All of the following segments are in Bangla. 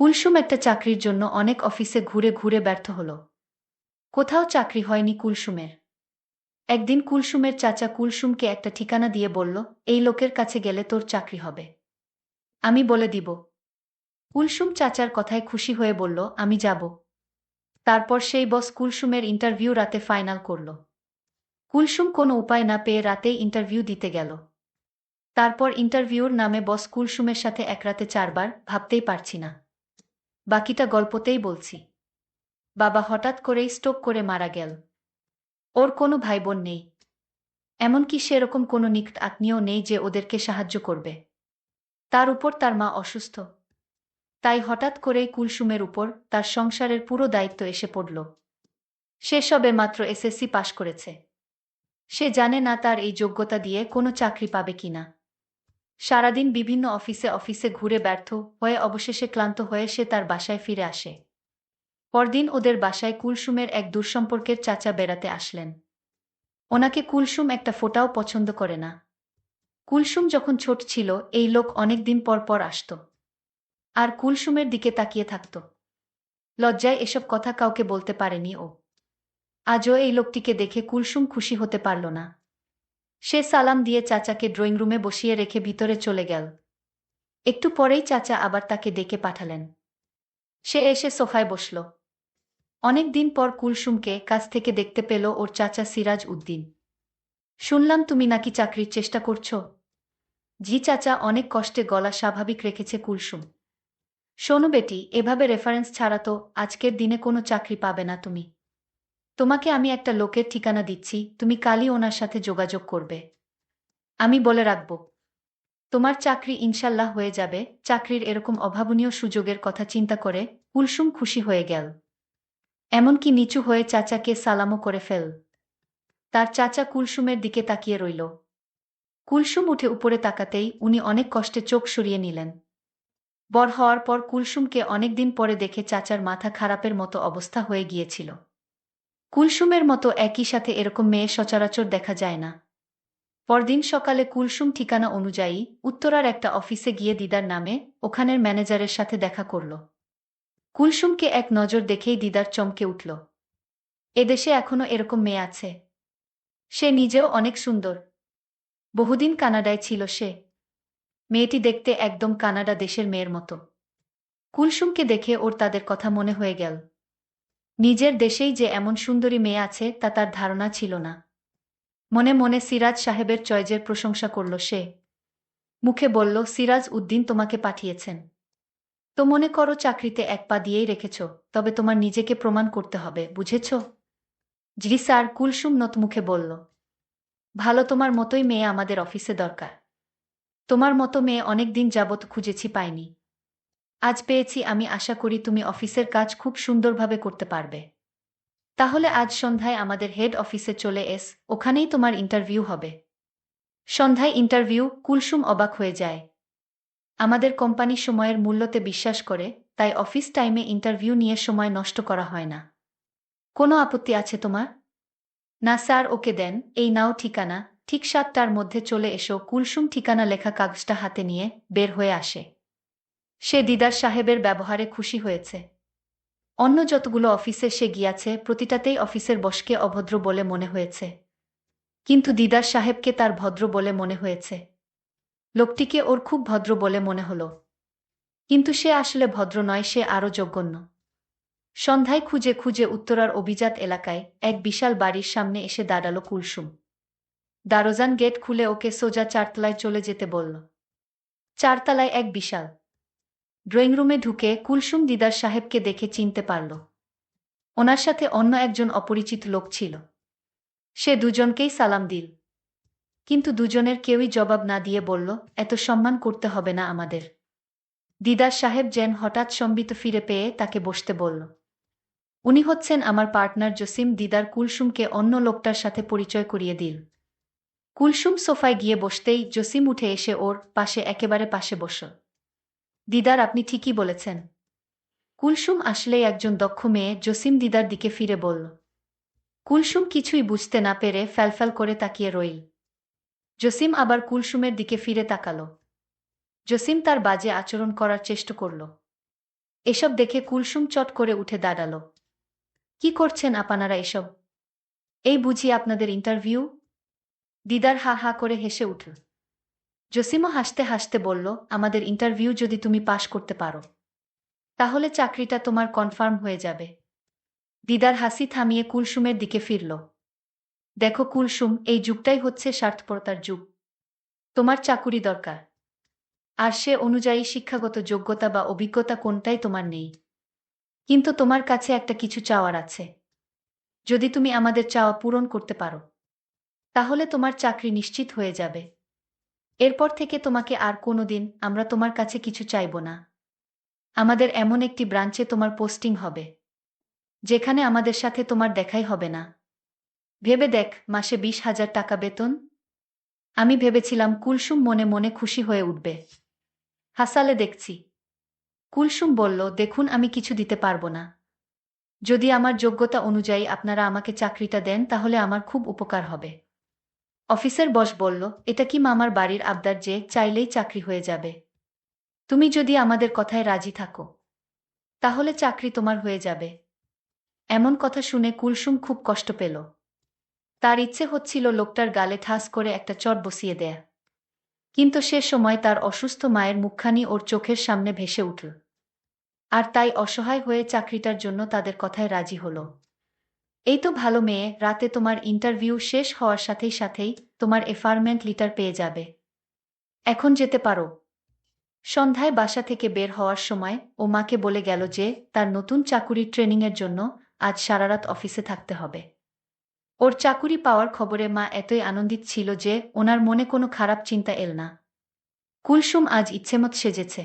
কুলসুম একটা চাকরির জন্য অনেক অফিসে ঘুরে ঘুরে ব্যর্থ হল। কোথাও চাকরি হয়নি কুলসুমের। একদিন কুলসুমের চাচা কুলসুমকে একটা ঠিকানা দিয়ে বলল, এই লোকের কাছে গেলে তোর চাকরি হবে। আমি বলে দিব। কুলসুম চাচার কথায় খুশি হয়ে বলল, আমি যাব। তারপর সেই বস কুলসুমের ইন্টারভিউ রাতে ফাইনাল করল। কুলসুম কোনো উপায় না পেয়ে রাতেই ইন্টারভিউ দিতে গেল। তারপর ইন্টারভিউর নামে বস কুলসুমের সাথে এক রাতে 4 বার ভাবতেই পারছি না। বাকিটা গল্পতেই বলছি। বাবা হঠাৎ করেই স্ট্রোক করে মারা গেল। ওর কোনো ভাইবোন নেই। এমনকি সেরকম কোনো নিকট আত্মীয় নেই যে ওদেরকে সাহায্য করবে। তার উপর তার মা অসুস্থ। তাই হঠাৎ করেই কুলসুমের উপর তার সংসারের পুরো দায়িত্ব এসে পড়ল। সে সবে মাত্র এসএসসি পাশ করেছে। সে জানে না তার এই যোগ্যতা দিয়ে কোনো চাকরি পাবে কিনা। সারাদিন বিভিন্ন অফিসে অফিসে ঘুরে ব্যর্থ হয়ে অবশেষে ক্লান্ত হয়ে সে তার বাসায় ফিরে আসে। পরদিন ওদের বাসায় কুলসুমের এক দূরসম্পর্কের চাচা বেড়াতে আসলেন। ওনাকে কুলসুম একটা ফোঁটাও পছন্দ করে না। কুলসুম যখন ছোট ছিল এই লোক অনেক দিন পর পর আসত। আর কুলসুমের দিকে তাকিয়ে থাকত। লজ্জায় এসব কথা কাউকে বলতে পারেনি ও। আজও এই লোকটিকে দেখে কুলসুম খুশি হতে পারল না। সে সালাম দিয়ে চাচাকে ড্রয়িং রুমে বসিয়ে রেখে ভিতরে চলে গেল। একটু পরেই চাচা আবার তাকে ডেকে পাঠালেন। সে এসে সোফায় বসল। অনেক দিন পর কুলসুমকে কাছ থেকে দেখতে পেল ওর চাচা সিরাজ উদ্দিন। শুনলাম তুমি নাকি চাকরির চেষ্টা করছো। জি চাচা, অনেক কষ্টে গলা স্বাভাবিক রেখেছে কুলসুম। শোনো বেটি, এভাবে রেফারেন্স ছাড়া তো আজকের দিনে কোনো চাকরি পাবে না তুমি। তোমাকে আমি একটা লোকের ঠিকানা দিচ্ছি, তুমি কালই ওনার সাথে যোগাযোগ করবে। আমি বলে রাখব, তোমার চাকরি ইনশাল্লাহ হয়ে যাবে। চাকরির এরকম অভাবনীয় সুযোগের কথা চিন্তা করে কুলসুম খুশি হয়ে গেল। এমনকি নিচু হয়ে চাচাকে সালামও করে ফেল। তার চাচা কুলসুমের দিকে তাকিয়ে রইল। কুলসুম উঠে উপরে তাকাতেই উনি অনেক কষ্টে চোখ সরিয়ে নিলেন। বড় হওয়ার পর কুলসুমকে অনেকদিন পরে দেখে চাচার মাথা খারাপের মতো অবস্থা হয়ে গিয়েছিল। কুলসুমের মতো একই সাথে এরকম মেয়ে সচরাচর দেখা যায় না। পরদিন সকালে কুলসুম ঠিকানা অনুযায়ী উত্তরার একটা অফিসে গিয়ে দিদার নামে ওখানের ম্যানেজারের সাথে দেখা করল। কুলসুমকে এক নজর দেখেই দিদার চমকে উঠল। এদেশে এখনো এরকম মেয়ে আছে। সে নিজেও অনেক সুন্দর। বহুদিন কানাডায় ছিল সে। মেয়েটি দেখতে একদম কানাডা দেশের মেয়ের মতো। কুলসুমকে দেখে ওর তাদের কথা মনে হয়ে গেল। নিজের দেশেই যে এমন সুন্দরী মেয়ে আছে তা তার ধারণা ছিল না। মনে মনে সিরাজ সাহেবের চয়েজের প্রশংসা করল সে। মুখে বলল, সিরাজ উদ্দিন তোমাকে পাঠিয়েছেন। তো মনে করো চাকরিতে এক পা দিয়েই রেখেছ, তবে তোমার নিজেকে প্রমাণ করতে হবে, বুঝেছ? জি স্যার, কুলসুম নত মুখে বলল। ভালো, তোমার মতোই মেয়ে আমাদের অফিসে দরকার। তোমার মতো মেয়ে অনেক দিন যাবৎ খুঁজেছি, পাইনি। আজ পেয়েছি। আমি আশা করি তুমি অফিসের কাজ খুব সুন্দরভাবে করতে পারবে। তাহলে আজ সন্ধ্যায় আমাদের হেড অফিসে চলে এস, ওখানেই তোমার ইন্টারভিউ হবে। সন্ধ্যায় ইন্টারভিউ? কুলসুম অবাক হয়ে যায়। আমাদের কোম্পানি সময়ের মূল্যতে বিশ্বাস করে, তাই অফিস টাইমে ইন্টারভিউ নিয়ে সময় নষ্ট করা হয় না। কোনো আপত্তি আছে তোমার? না স্যার, ওকে দেন, এই নাও ঠিকানা। ঠিক 7টার মধ্যে চলে এসো। কুলসুম ঠিকানা লেখা কাগজটা হাতে নিয়ে বের হয়ে আসে। সে দিদার সাহেবের ব্যবহারে খুশি হয়েছে। অন্য যতগুলো অফিসে সে গিয়াছে প্রতিটাতেই অফিসের বসকে অভদ্র বলে মনে হয়েছে। কিন্তু দিদার সাহেবকে তার ভদ্র বলে মনে হয়েছে। লোকটিকে ওর খুব ভদ্র বলে মনে হলো। কিন্তু সে আসলে ভদ্র নয়, সে আরও জঘন্য। সন্ধ্যায় খুঁজে খুঁজে উত্তরার অভিজাত এলাকায় এক বিশাল বাড়ির সামনে এসে দাঁড়ালো কুলসুম। দারোজান গেট খুলে ওকে সোজা 4তলায় চলে যেতে বলল। 4তলায় এক বিশাল ড্রয়িং রুমে ঢুকে কুলসুম দিদার সাহেবকে দেখে চিনতে পারল। ওনার সাথে অন্য একজন অপরিচিত লোক ছিল। সে দুজনকেই সালাম দিল। কিন্তু দুজনের কেউই জবাব না দিয়ে বলল, এত সম্মান করতে হবে না আমাদের। দিদার সাহেব যেন হঠাৎ সম্বিত ফিরে পেয়ে তাকে বসতে বলল। উনি হচ্ছেন আমার পার্টনার জসিম। দিদার কুলসুমকে অন্য লোকটার সাথে পরিচয় করিয়ে দিল। কুলসুম সোফায় গিয়ে বসতেই জসিম উঠে এসে ওর পাশে, একেবারে পাশে বসল। দিদার, আপনি ঠিকই বলেছেন। কুলসুম আসলেই একজন দক্ষ মেয়ে, জসিম দিদার দিকে ফিরে বলল। কুলসুম কিছুই বুঝতে না পেরে ফ্যালফ্যাল করে তাকিয়ে রইল। জসিম আবার কুলসুমের দিকে ফিরে তাকাল। জসিম তার বাজে আচরণ করার চেষ্টা করল। এসব দেখে কুলসুম চট করে উঠে দাঁড়াল। কি করছেন আপনারা এসব? এই বুঝি আপনাদের ইন্টারভিউ? দিদার হা হা করে হেসে উঠল। জসিমও হাসতে হাসতে বলল, আমাদের ইন্টারভিউ যদি তুমি পাশ করতে পারো তাহলে চাকরিটা তোমার কনফার্ম হয়ে যাবে। দিদার হাসি থামিয়ে কুলসুমের দিকে ফিরল। দেখো কুলসুম, এই যুগটাই হচ্ছে স্বার্থপরতার যুগ। তোমার চাকুরি দরকার, আর সে অনুযায়ী শিক্ষাগত যোগ্যতা বা অভিজ্ঞতা কোনটাই তোমার নেই। কিন্তু তোমার কাছে একটা কিছু চাওয়ার আছে। যদি তুমি আমাদের চাওয়া পূরণ করতে পারো তাহলে তোমার চাকরি নিশ্চিত হয়ে যাবে। এরপর থেকে তোমাকে আর কোনোদিন আমরা তোমার কাছে কিছু চাইব না। আমাদের এমন একটি ব্রাঞ্চে তোমার পোস্টিং হবে যেখানে আমাদের সাথে তোমার দেখাই হবে না। ভেবে দেখ, মাসে 20,000 টাকা বেতন। আমি ভেবেছিলাম কুলসুম মনে মনে খুশি হয়ে উঠবে। হাসালে দেখছি। কুলসুম বলল, দেখুন আমি কিছু দিতে পারবো না। যদি আমার যোগ্যতা অনুযায়ী আপনারা আমাকে চাকরিটা দেন তাহলে আমার খুব উপকার হবে। অফিসের বস বলল, এটা কি মামার বাড়ির আবদার যে চাইলেই চাকরি হয়ে যাবে? তুমি যদি আমাদের কথায় রাজি থাকো তাহলে চাকরি তোমার হয়ে যাবে। এমন কথা শুনে কুলসুম খুব কষ্ট পেল। তার ইচ্ছে হচ্ছিল লোকটার গালে ঠাস করে একটা চট বসিয়ে দেয়া। কিন্তু সে সময় তার অসুস্থ মায়ের মুখখানি ওর চোখের সামনে ভেসে উঠল। আর তাই অসহায় হয়ে চাকরিটার জন্য তাদের কথায় রাজি হলো। এই তো ভালো মেয়ে, রাতে তোমার ইন্টারভিউ শেষ হওয়ার সাথেই সাথেই তোমার অ্যাপয়েন্টমেন্ট লেটার পেয়ে যাবে। এখন যেতে পারো। সন্ধ্যায় বাসা থেকে বের হওয়ার সময় ও মাকে বলে গেল যে তার নতুন চাকুরির ট্রেনিংয়ের জন্য আজ সারারাত অফিসে থাকতে হবে। ওর চাকুরি পাওয়ার খবরে মা এতই আনন্দিত ছিল যে ওনার মনে কোনো খারাপ চিন্তা এল না। কুলসুম আজ ইচ্ছেমত সেজেছে।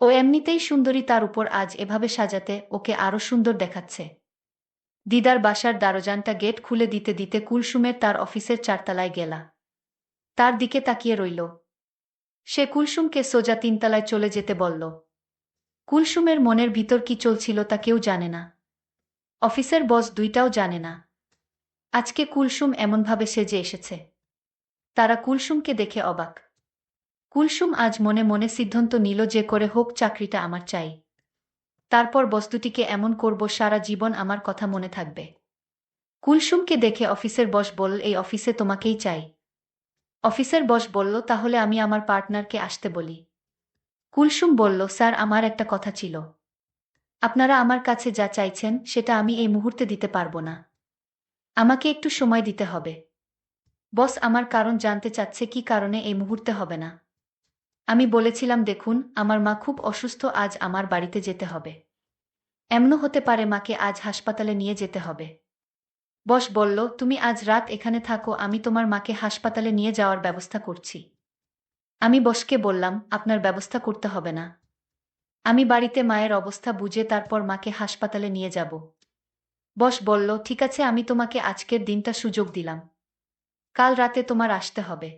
ও এমনিতেই সুন্দরী, তার উপর আজ এভাবে সাজাতে ওকে আরো সুন্দর দেখাচ্ছে। দিদার বাসার দরজাটা গেট খুলে দিতে দিতে কুলসুমের তার অফিসের 4 তলায় গেলা। তার দিকে তাকিয়ে রইল। সে কুলসুমকে সোজা 3 তলায় চলে যেতে বলল। কুলসুমের মনের ভিতর কি চলছিল তা কেউ জানে না। অফিসের বস দুইটাও জানে না আজকে কুলসুম এমনভাবে সেজে এসেছে। তারা কুলসুমকে দেখে অবাক। কুলসুম আজ মনে মনে সিদ্ধান্ত নিল যে করে হোক চাকরিটা আমার চাই। তারপর বস্তুটিকে এমন করব সারা জীবন আমার কথা মনে থাকবে। কুলসুমকে দেখে অফিসের বস বলল, এই অফিসে তোমাকেই চাই। অফিসের বস বলল, তাহলে আমি আমার পার্টনারকে আসতে বলি। কুলসুম বলল, স্যার আমার একটা কথা ছিল। আপনারা আমার কাছে যা চাইছেন সেটা আমি এই মুহূর্তে দিতে পারবো না। আমাকে একটু সময় দিতে হবে। বস আমার কারণ জানতে চাচ্ছে কি কারণে এই মুহূর্তে হবে না। আমি বলেছিলাম, দেখুন আমার মা খুব অসুস্থ, আজ আমার বাড়িতে যেতে হবে। এমনও হতে পারে মাকে আজ হাসপাতালে নিয়ে যেতে হবে। বস বলল, তুমি আজ রাত এখানে থাকো, আমি তোমার মাকে হাসপাতালে নিয়ে যাওয়ার ব্যবস্থা করছি। আমি বসকে বললাম, আপনার ব্যবস্থা করতে হবে না। আমি বাড়িতে মায়ের অবস্থা বুঝে তারপর মাকে হাসপাতালে নিয়ে যাব। বস বলল, ঠিক আছে, আমি তোমাকে আজকের দিনটা সুযোগ দিলাম। কাল রাতে তোমার আসতে হবে।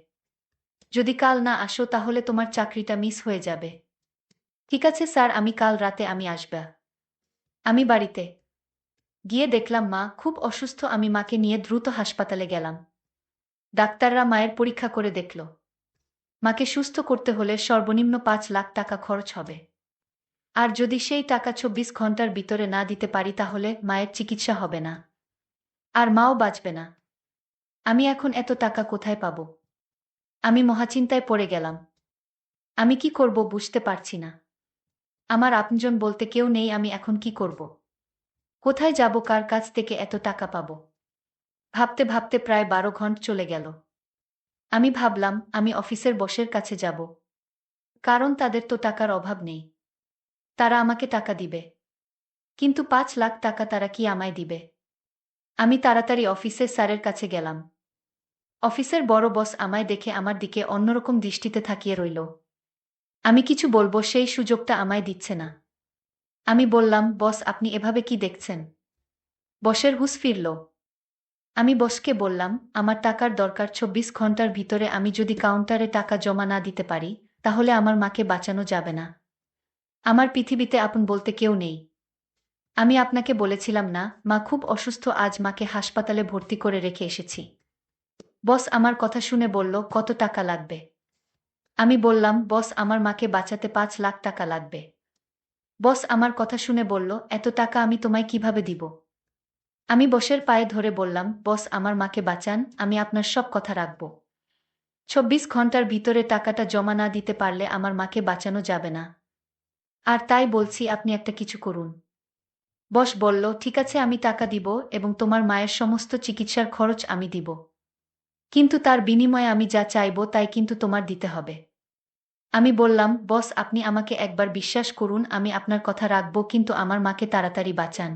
যদি কাল না আসো তাহলে তোমার চাকরিটা মিস হয়ে যাবে। ঠিক আছে স্যার, আমি কাল রাতে আমি আসব। আমি বাড়িতে গিয়ে দেখলাম মা খুব অসুস্থ। আমি মাকে নিয়ে দ্রুত হাসপাতালে গেলাম। ডাক্তাররা মায়ের পরীক্ষা করে দেখল মাকে সুস্থ করতে হলে সর্বনিম্ন 5 লাখ টাকা খরচ হবে। আর যদি সেই টাকা 24 ঘন্টার ভিতরে না দিতে পারি তাহলে মায়ের চিকিৎসা হবে না, আর মাও বাঁচবে না। আমি এখন এত টাকা কোথায় পাব? আমি মহাচিন্তায় পড়ে গেলাম। আমি কি করব বুঝতে পারছি না। আমার আপনজন বলতে কেউ নেই। আমি এখন কি করব? কোথায় যাব? কার কাছ থেকে এত টাকা পাব? ভাবতে ভাবতে প্রায় 12 ঘন্টা চলে গেল। আমি ভাবলাম আমি অফিসের বসের কাছে যাব, কারণ তাদের তো টাকার অভাব নেই। তারা আমাকে টাকা দিবে। কিন্তু 5 লাখ টাকা তারা কি আমায় দিবে? আমি তাড়াতাড়ি অফিসের স্যারের কাছে গেলাম। অফিসের বড় বস আমায় দেখে আমার দিকে অন্যরকম দৃষ্টিতে তাকিয়ে রইল। আমি কিছু বলবো সেই সুযোগটা আমায় দিচ্ছে না। আমি বললাম, বস আপনি এভাবে কি দেখছেন? বসের হুঁশ ফিরল। আমি বসকে বললাম, আমার টাকার দরকার। 24 ঘন্টার ভিতরে আমি যদি কাউন্টারে টাকা জমা না দিতে পারি তাহলে আমার মাকে বাঁচানো যাবে না। আমার পৃথিবীতে আপন বলতে কেউ নেই। আমি আপনাকে বলেছিলাম না মা খুব অসুস্থ, আজ মাকে হাসপাতালে ভর্তি করে রেখে এসেছি। বস আমার কথা শুনে বলল, কত টাকা লাগবে? আমি বললাম, বস আমার মাকে বাঁচাতে 5 লাখ টাকা লাগবে। বস আমার কথা শুনে বলল, এত টাকা আমি তোমায় কিভাবে দিব? আমি বসের পায়ে ধরে বললাম, বস আমার মাকে বাঁচান, আমি আপনার সব কথা রাখব। ২৪ ঘন্টার ভিতরে টাকাটা জমা না দিতে পারলে আমার মাকে বাঁচানো যাবে না। আর তাই বলছি আপনি একটা কিছু করুন। বস বলল, ঠিক আছে আমি টাকা দিব এবং তোমার মায়ের সমস্ত চিকিৎসার খরচ আমি দিব। কিন্তু তার বিনিময়ে আমি যা চাইব তাই কিন্তু তোমার দিতে হবে। আমি বললাম, বস আপনি আমাকে একবার বিশ্বাস করুন, আমি আপনার কথা রাখব, কিন্তু আমার মাকে তাড়াতাড়ি বাঁচান।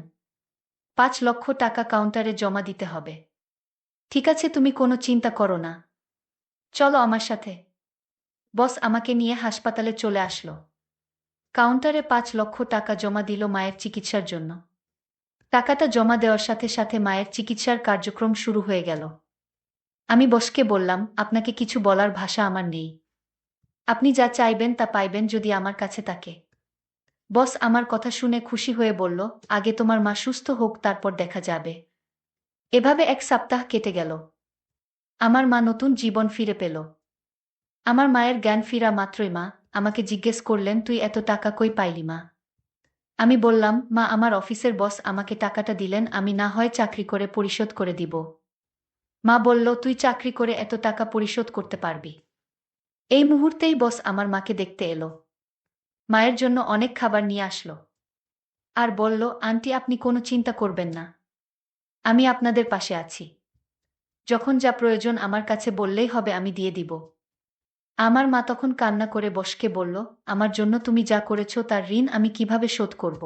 ৫ লক্ষ টাকা কাউন্টারে জমা দিতে হবে। ঠিক আছে, তুমি কোনো চিন্তা করো না। চলো আমার সাথে। বস আমাকে নিয়ে হাসপাতালে চলে আসলো। কাউন্টারে ৫ লক্ষ টাকা জমা দিল মায়ের চিকিৎসার জন্য। টাকাটা জমা দেওয়ার সাথে সাথে মায়ের চিকিৎসার কার্যক্রম শুরু হয়ে গেল। আমি বসকে বললাম, আপনাকে কিছু বলার ভাষা আমার নেই। আপনি যা চাইবেন তা পাইবেন যদি আমার কাছে থাকে। বস আমার কথা শুনে খুশি হয়ে বলল, আগে তোমার মা সুস্থ হোক, তারপর দেখা যাবে। এভাবে ১ সপ্তাহ কেটে গেল। আমার মা নতুন জীবন ফিরে পেল। আমার মায়ের জ্ঞান ফিরা মাত্রই মা আমাকে জিজ্ঞেস করলেন, তুই এত টাকা কই পাইলি মা? আমি বললাম, মা আমার অফিসের বস আমাকে টাকাটা দিলেন, আমি না হয় চাকরি করে পরিশোধ করে দিব। মা বলল, তুই চাকরি করে এত টাকা পরিশোধ করতে পারবি? এই মুহূর্তেই বস আমার মাকে দেখতে এলো। মায়ের জন্য অনেক খাবার নিয়ে আসলো। আর বলল, আন্টি আপনি কোনো চিন্তা করবেন না। আমি আপনাদের পাশে আছি। যখন যা প্রয়োজন আমার কাছে বললেই হবে, আমি দিয়ে দিব। আমার মা তখন কান্না করে বসকে বলল, আমার জন্য তুমি যা করেছ তার ঋণ আমি কিভাবে শোধ করব?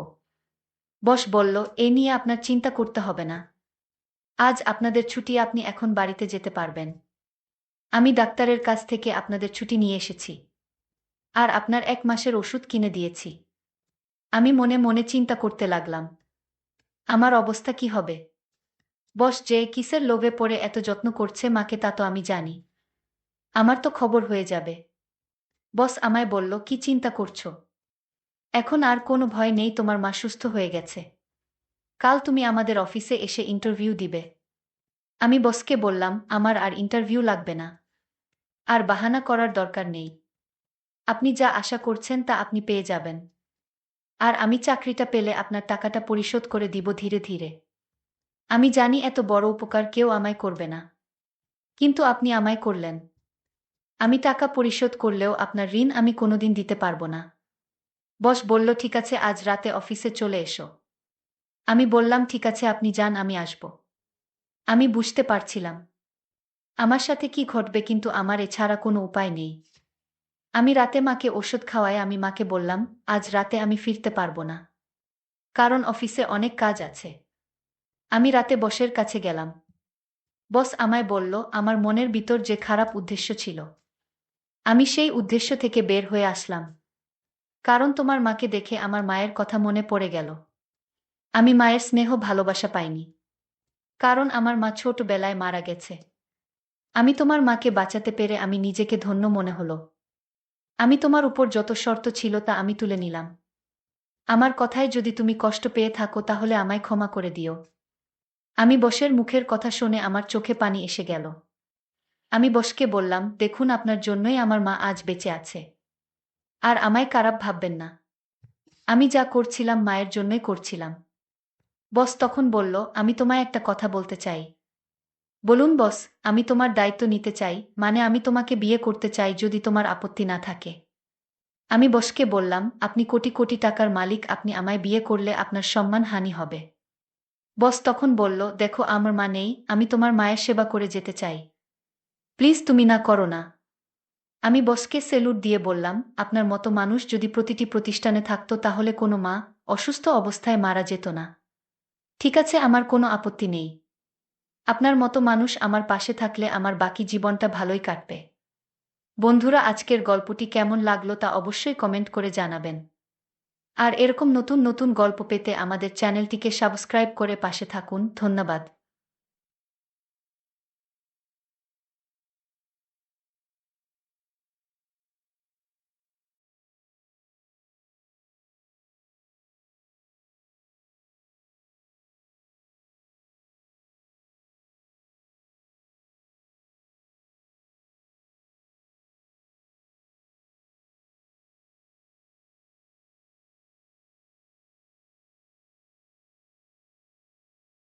বস বলল, এ নিয়ে আপনার চিন্তা করতে হবে না। আজ আপনাদের ছুটি, আপনি এখন বাড়িতে যেতে পারবেন। আমি ডাক্তারের কাছ থেকে আপনাদের ছুটি নিয়ে এসেছি। আর আপনার ১ মাসের ওষুধ কিনে দিয়েছি। আমি মনে মনে চিন্তা করতে লাগলাম, আমার অবস্থা কি হবে? বস যে কিসের লোভে পড়ে এত যত্ন করছে মাকে তা তো আমি জানি। আমার তো খবর হয়ে যাবে। বস আমায় বলল, কি চিন্তা করছো? এখন আর কোনো ভয় নেই, তোমার মা সুস্থ হয়ে গেছে। কাল তুমি আমাদের অফিসে এসে ইন্টারভিউ দিবে। আমি বসকে বললাম, আমার আর ইন্টারভিউ লাগবে না। আর বাহানা করার দরকার নেই। আপনি যা আশা করছেন তা আপনি পেয়ে যাবেন। আর আমি চাকরিটা পেলে আপনার টাকাটা পরিশোধ করে দিব ধীরে ধীরে। আমি জানি এত বড় উপকার কেউ আমায় করবে না, কিন্তু আপনি আমায় করলেন। আমি টাকা পরিশোধ করলেও আপনার ঋণ আমি কোনোদিন দিতে পারবো না। বস বলল, ঠিক আছে আজ রাতে অফিসে চলে এসো। আমি বললাম, ঠিক আছে আপনি যান, আমি আসব। আমি বুঝতে পারছিলাম আমার সাথে কি ঘটবে, কিন্তু আমার এছাড়া কোনো উপায় নেই। আমি রাতে মাকে ওষুধ খাওয়ায় আমি মাকে বললাম, আজ রাতে আমি ফিরতে পারবো না, কারণ অফিসে অনেক কাজ আছে। আমি রাতে বসের কাছে গেলাম। বস আমায় বলল, আমার মনের ভিতর যে খারাপ উদ্দেশ্য ছিল, আমি সেই উদ্দেশ্য থেকে বের হয়ে আসলাম। কারণ তোমার মাকে দেখে আমার মায়ের কথা মনে পড়ে গেল। আমি মায়ের স্নেহ ভালোবাসা পাইনি, কারণ আমার মা ছোটবেলায় মারা গেছে। আমি তোমার মাকে বাঁচাতে পেরে আমি নিজেকে ধন্য মনে হলো। আমি তোমার উপর যত শর্ত ছিল তা আমি তুলে নিলাম। আমার কথায় যদি তুমি কষ্ট পেয়ে থাকো তাহলে আমায় ক্ষমা করে দিও। আমি বসের মুখের কথা শুনে আমার চোখে পানি এসে গেল। আমি বসকে বললাম, দেখুন আপনার জন্যই আমার মা আজ বেঁচে আছে। আর আমায় খারাপ ভাববেন না। আমি যা করছিলাম মায়ের জন্যই করছিলাম। বস তখন বলল, আমি তোমায় একটা কথা বলতে চাই। বলুন বস। আমি তোমার দায়িত্ব নিতে চাই, মানে আমি তোমাকে বিয়ে করতে চাই যদি তোমার আপত্তি না থাকে। আমি বসকে বললাম, আপনি কোটি কোটি টাকার মালিক, আপনি আমায় বিয়ে করলে আপনার সম্মানহানি হবে। বস তখন বলল, দেখো আমার মা নেই, আমি তোমার মায়ের সেবা করে যেতে চাই। প্লিজ তুমি না করো না। আমি বসকে সেলুট দিয়ে বললাম, আপনার মতো মানুষ যদি প্রতিটি প্রতিষ্ঠানে থাকতো তাহলে কোনো মা অসুস্থ অবস্থায় মারা যেত না। ঠিক আছে, আমার কোনো আপত্তি নেই। আপনার মতো মানুষ আমার পাশে থাকলে আমার বাকি জীবনটা ভালোই কাটবে। বন্ধুরা, আজকের গল্পটি কেমন লাগলো তা অবশ্যই কমেন্ট করে জানাবেন। আর এরকম নতুন নতুন গল্প পেতে আমাদের চ্যানেলটিকে সাবস্ক্রাইব করে পাশে থাকুন। ধন্যবাদ।